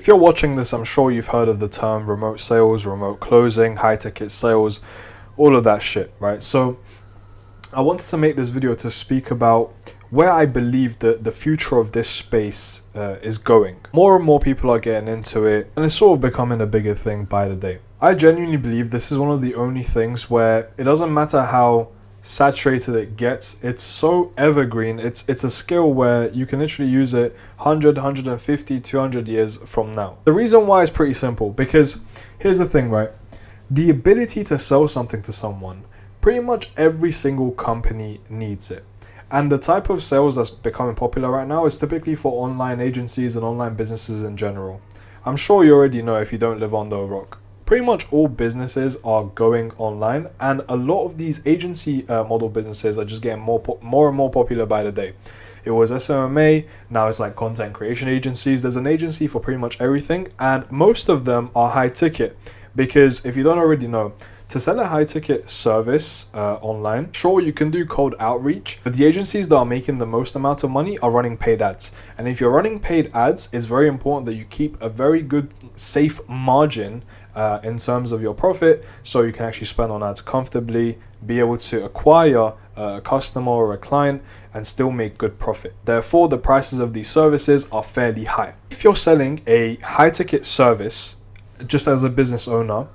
If you're watching this, I'm sure you've heard of the term remote sales, remote closing, high ticket sales, all of that shit, right? So I wanted to make this video to speak about where I believe that the future of this space is going. More and more people are getting into it, and it's sort of becoming a bigger thing by the day. I genuinely believe this is one of the only things where it doesn't matter how saturated it gets, it's so evergreen. It's a skill where you can literally use it 100, 150, 200 years from now. The reason why is pretty simple, because here's the thing, right? The ability to sell something to someone, pretty much every single company needs it. And the type of sales that's becoming popular right now is typically for online agencies and online businesses in general. I'm sure you already know if you don't live under a rock. Pretty much all businesses are going online, and a lot of these agency model businesses are just getting more and more popular by the day. It was SMMA, now it's like content creation agencies. There's an agency for pretty much everything, and most of them are high ticket. Because if you don't already know, to sell a high ticket service online, sure, you can do cold outreach, but the agencies that are making the most amount of money are running paid ads. And if you're running paid ads, it's very important that you keep a very good, safe margin in terms of your profit, so you can actually spend on ads comfortably, be able to acquire a customer or a client, and still make good profit. Therefore, the prices of these services are fairly high. If you're selling a high ticket service, just as a business owner,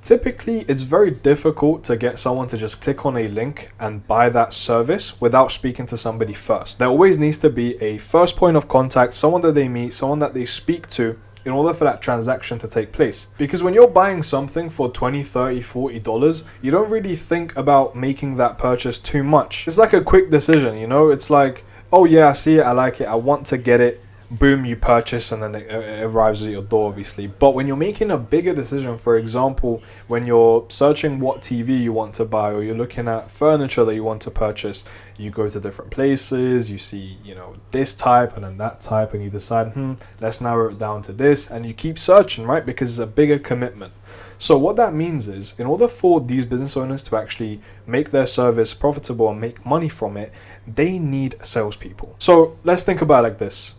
typically it's very difficult to get someone to just click on a link and buy that service without speaking to somebody first. There always needs to be a first point of contact, someone that they meet, someone that they speak to, in order for that transaction to take place. Because when you're buying something for $20, $30, $40, you don't really think about making that purchase too much. It's like a quick decision, you know? It's like, oh yeah, I see it, I like it, I want to get it. Boom, you purchase, and then it arrives at your door, obviously. But when you're making a bigger decision, for example, when you're searching what TV you want to buy, or you're looking at furniture that you want to purchase, you go to different places, you see, you know, this type and then that type, and you decide, let's narrow it down to this, and you keep searching, right? Because it's a bigger commitment. So what that means is, in order for these business owners to actually make their service profitable and make money from it, they need salespeople. So let's think about it like this.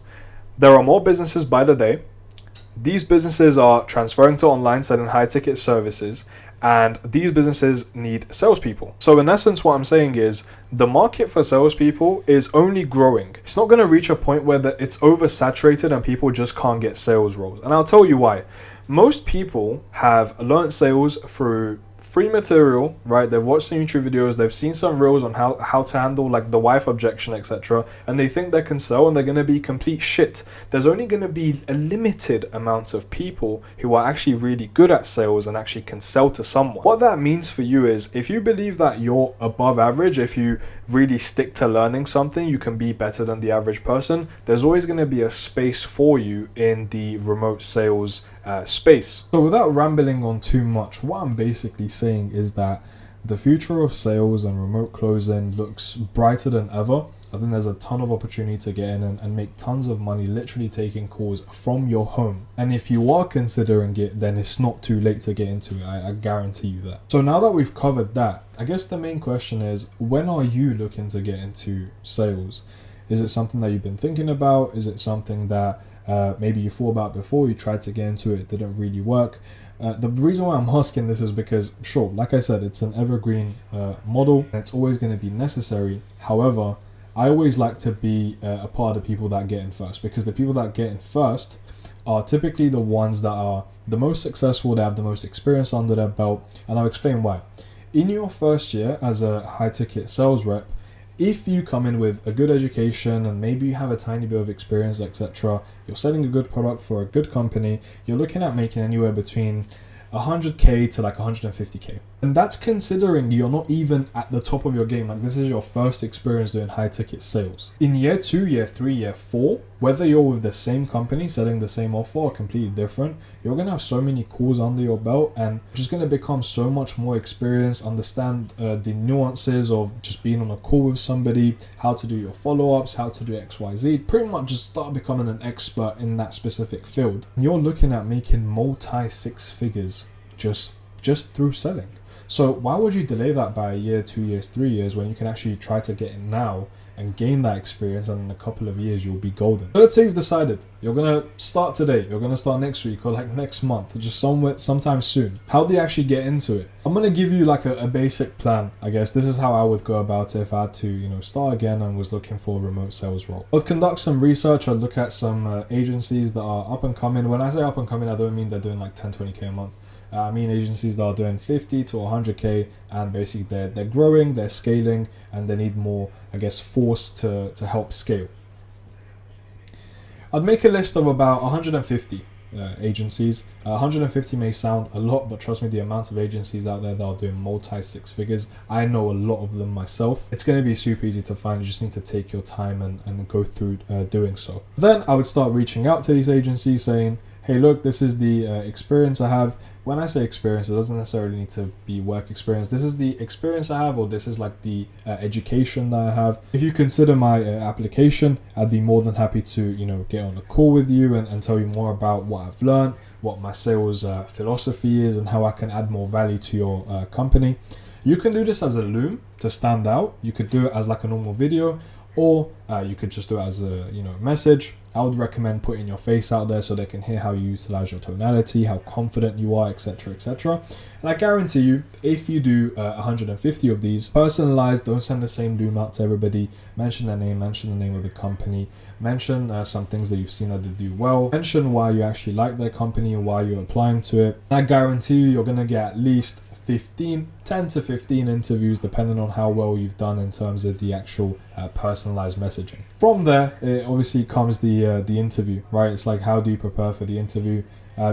There are more businesses by the day. These businesses are transferring to online, selling high ticket services, and these businesses need salespeople. So in essence, what I'm saying is the market for salespeople is only growing. It's not going to reach a point where it's oversaturated and people just can't get sales roles. And I'll tell you why. Most people have learned sales through free material, right? They've watched some YouTube videos, they've seen some reels on how to handle like the wife objection, etc. And they think they can sell, and they're going to be complete shit. There's only going to be a limited amount of people who are actually really good at sales and actually can sell to someone. What that means for you is, if you believe that you're above average, if you really stick to learning something, you can be better than the average person, there's always going to be a space for you in the remote sales space. So without rambling on too much, what I'm basically saying is that the future of sales and remote closing looks brighter than ever. I think there's a ton of opportunity to get in and make tons of money literally taking calls from your home. And if you are considering it, then it's not too late to get into it. I guarantee you that. So now that we've covered that, I guess the main question is, when are you looking to get into sales? Is it something that you've been thinking about? Is it something that maybe you thought about before, you tried to get into it didn't really work? The reason why I'm asking this is because, sure, like I said, it's an evergreen model, and it's always going to be necessary. However, I always like to be a part of the people that get in first, because the people that get in first are typically the ones that are the most successful, they have the most experience under their belt, and I'll explain why. In your first year as a high ticket sales rep, if you come in with a good education and maybe you have a tiny bit of experience, etc., you're selling a good product for a good company, you're looking at making anywhere between 100k to like 150k. And that's considering you're not even at the top of your game. Like, this is your first experience doing high ticket sales. In year 2, year 3, year 4, whether you're with the same company selling the same offer or completely different, you're going to have so many calls under your belt and just going to become so much more experienced, understand the nuances of just being on a call with somebody, how to do your follow-ups, how to do XYZ, pretty much just start becoming an expert in that specific field. You're looking at making multi 6 figures just through selling. So why would you delay that by a year, 2 years, 3 years when you can actually try to get in now and gain that experience, and in a couple of years you'll be golden. So let's say you've decided you're gonna start today, you're gonna start next week, or like next month, or just sometime soon. How do you actually get into it? I'm gonna give you like a basic plan, I guess. This is how I would go about it if I had to, you know, start again and was looking for a remote sales role. I'd conduct some research. I'd look at some agencies that are up and coming. When I say up and coming, I don't mean they're doing like 10, 20k a month. I mean agencies that are doing 50 to 100k, and basically they're growing, they're scaling, and they need more, I guess, force to help scale. I'd make a list of about 150 agencies. 150 may sound a lot, but trust me, the amount of agencies out there that are doing multi-six figures, I know a lot of them myself. It's going to be super easy to find. You just need to take your time and go through doing so. Then I would start reaching out to these agencies saying, hey, look, this is the experience I have. When I say experience, it doesn't necessarily need to be work experience. This is the experience I have, or this is like the education that I have. If you consider my application, I'd be more than happy to, you know, get on a call with you and tell you more about what I've learned, what my sales philosophy is, and how I can add more value to your company. You can do this as a Loom to stand out. You could do it as like a normal video, or you could just do it as a, you know, message. I would recommend putting your face out there so they can hear how you utilize your tonality, how confident you are, etc., etc. And I guarantee you, if you do 150 of these, personalized, don't send the same Loom out to everybody. Mention their name, mention the name of the company, mention some things that you've seen that they do well, mention why you actually like their company and why you're applying to it. And I guarantee you're gonna get at least 10 to 15 interviews, depending on how well you've done in terms of the actual personalized messaging. From there, it obviously comes the interview, right? It's like, how do you prepare for the interview?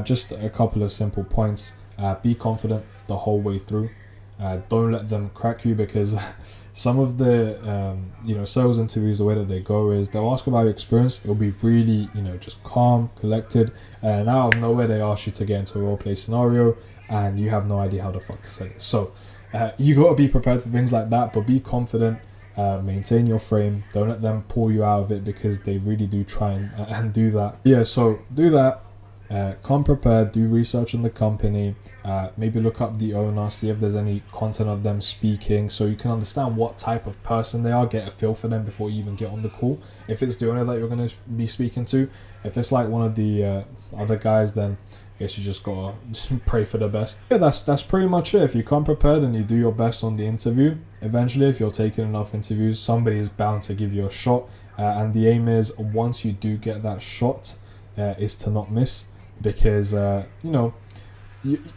Just a couple of simple points. Be confident the whole way through. Don't let them crack you, because some of the you know, sales interviews, the way that they go is they'll ask about your experience. It'll be really, you know, just calm, collected, and out of nowhere they ask you to get into a role play scenario, and you have no idea how the fuck to say it. So you got to be prepared for things like that, but be confident, maintain your frame. Don't let them pull you out of it, because they really do try and do that. Yeah, so do that. Come prepared, do research on the company, maybe look up the owner, see if there's any content of them speaking, so you can understand what type of person they are, get a feel for them before you even get on the call. If it's the owner that you're going to be speaking to, if it's like one of the other guys, then I guess you just gotta pray for the best. Yeah, that's pretty much it. If you come prepared and you do your best on the interview, eventually, if you're taking enough interviews, somebody is bound to give you a shot. And the aim is, once you do get that shot, is to not miss. Because, you know,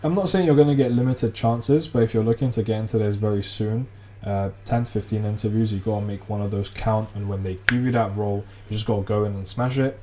I'm not saying you're going to get limited chances, but if you're looking to get into this very soon, 10 to 15 interviews, you got to make one of those count. And when they give you that role, you just got to go in and smash it.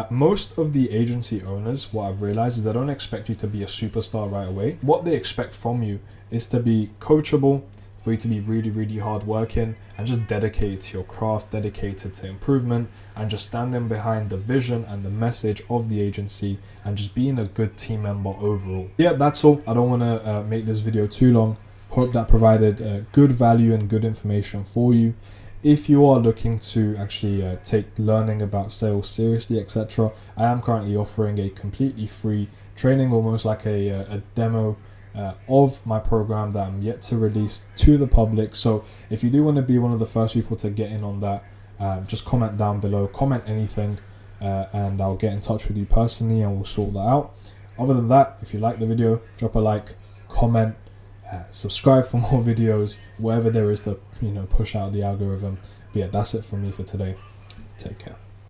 Most of the agency owners, what I've realized is they don't expect you to be a superstar right away. What they expect from you is to be coachable, for you to be really, really hardworking, and just dedicated to your craft, dedicated to improvement, and just standing behind the vision and the message of the agency, and just being a good team member overall. Yeah, that's all. I don't want to make this video too long. Hope that provided good value and good information for you. If you are looking to actually take learning about sales seriously, etc., I am currently offering a completely free training, almost like a demo of my program that I'm yet to release to the public. So if you do want to be one of the first people to get in on that, just comment down below, comment anything, and I'll get in touch with you personally and we'll sort that out. Other than that, if you like the video, drop a like, comment, subscribe for more videos, whatever there is to, you know, push out the algorithm. But yeah, that's it from me for today. Take care.